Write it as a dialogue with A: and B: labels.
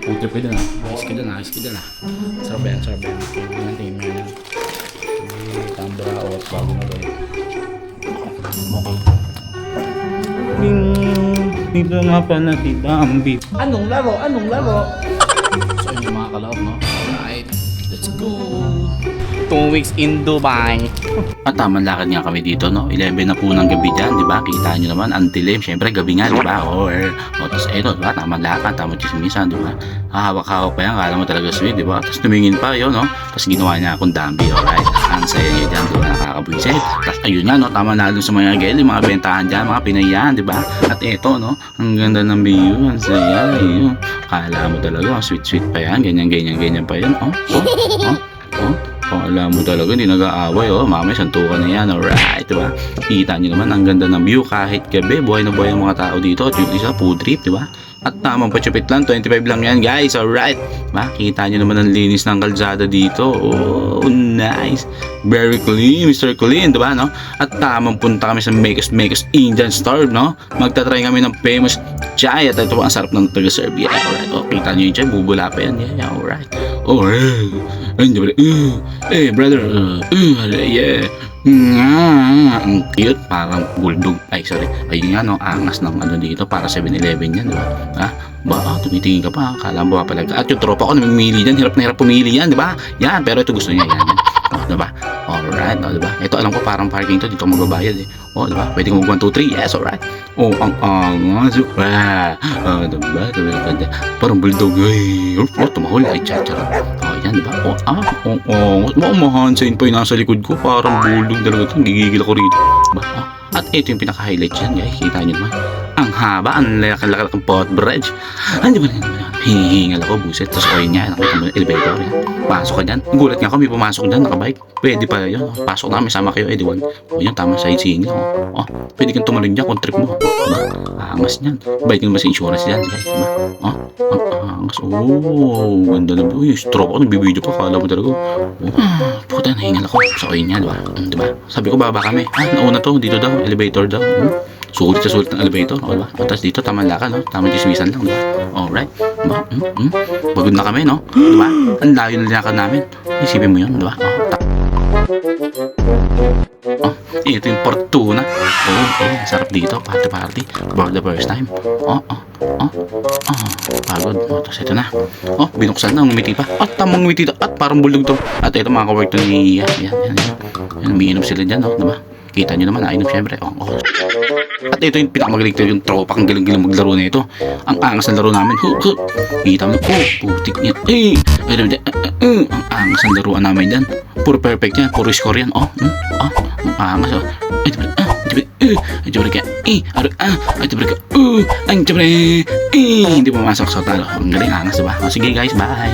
A: Food trip ka dyan ah. Ayos ka dyan ah. Ayos ka dyan ah. Sarap yan, sarap yan. Tingnan mo yan. Tambra o at bago na ba yun. Okay. Dito nga pala si Bambi. Anong laro? Anong laro? So yun yung mga kalahok, no? Alright, let's go! 2 weeks in Dubai. At tamang lakad nga kami dito, no? 11 na po ng gabi dyan, di ba? Kita nyo naman, ang dilim. Siyempre, gabi nga, di ba? Tapos, eto, di ba? Tamang lakad, tamang chismisan, di ba? Hahawak-hawak pa yan, kala mo talaga sweet, di ba? Tapos tumingin pa yun, no? Tapos ginawa niya akong dambi, alright? Ang saya niya dyan, di ba? Nakakabwisit. Tapos, ayun nga, no? Tama na dun sa mga geli, mga bentahan dyan, mga pinayan, di ba? At eto, no? Ang ganda ng view, ang saya, yun. Kala mo talaga, sweet-sweet pa yan, ganyan pa yan, alam mo talaga, hindi nag-aaway, mamaya santukan na yan, alright, diba? Kita nyo naman, ang ganda ng view, kahit gabi, buhay na buhay ang mga tao dito, at yung isa, food trip, diba? At tamang pachupit lang, 25 lang yan, guys, alright, diba? Kita nyo naman ang linis ng kalsada dito, oh, nice, very clean, Mr. Clean, diba, no? At tamang punta kami sa Makers Indian Store, no? Magtatry kami ng famous chai, at ito ang sarap ng taga-serve, yeah, alright, kita nyo yung chai, bubula pa yan, yeah, alright, alright. Hey brother, yeah. Ang cute, parang bulldog. Ay sorry, ayun nga no, angas ng ano dito, para 7-Eleven yan, diba? Ha? Tumitingin ka pa, kala mo pa pala. At yung tropa ko namimili dyan, hirap na hirap pumili yan, diba? Yan, pero ito gusto niya, yan. Diba? Alright, diba? Ito alam ko parang parking to, dito magbabayad eh. Diba? Pwede kong mag 1, 2, 3, yes, alright. Ang angas, diba? Parang bulldog, ay, tumahol, ay, charot. Yan, diba? Mahansain pa yung nasa likod ko, parang bulldog talaga ito, gigigil ako rito. Diba? At ito yung pinaka-highlight dyan, guys, kita nyo naman. Ang haba, ang laki-laki ng pot bridge. Ano ba hihingal ako, buset. Tapos ayun niya, nakita mo yung elevator yan. Pasok ka dyan. Gulat nga ako, may pumasok dyan, nakabike. Pwede pala yun. Pasok na kami, sama kayo, Edwan. Yun, tama, sightseeing lang. Pwede kang tumalun dyan kung trip mo. Diba? Angas niyan. Bike naman sa insurance dyan, guys. Diba? Ang angas. Ganda na. Uy, stroke ako, nagbibideo pa. Kala mo talaga. Puta, nahingal ako. So ayun niya, diba? Sabi ko, baba kami. Nauna to, dito daw, elevator daw. Sulit sa sulit ng elevator, diba? Tapos dito, tamang lakad, no? Tamang chismisan lang, diba? Alright, diba? Pagod na kami, no? Diba? Ang layo na lakad namin. Isipin mo yun, diba? Ito yung part 2 na. Sarap dito, party. For the first time. Pagod. Tapos ito na. Binuksan na, ngumiti pa. At tamang ngumiti to. At parang bulldog to. At ito mga ka-work to ni... Yan. Umiinom sila dyan, no? Diba? Kita nyo naman, nainom syempre. At ito yung pinakamagaling to, yung tropa, ang galing-galing maglaro na ito. Ang angas ng laro namin. Kita mo, putik niya. Ang angas ng laruan namin dyan. Puro perfect yan, puro score yan. Ang angas. Hindi pumasok sa talo. Ang galing, angas, diba? Sige guys, bye.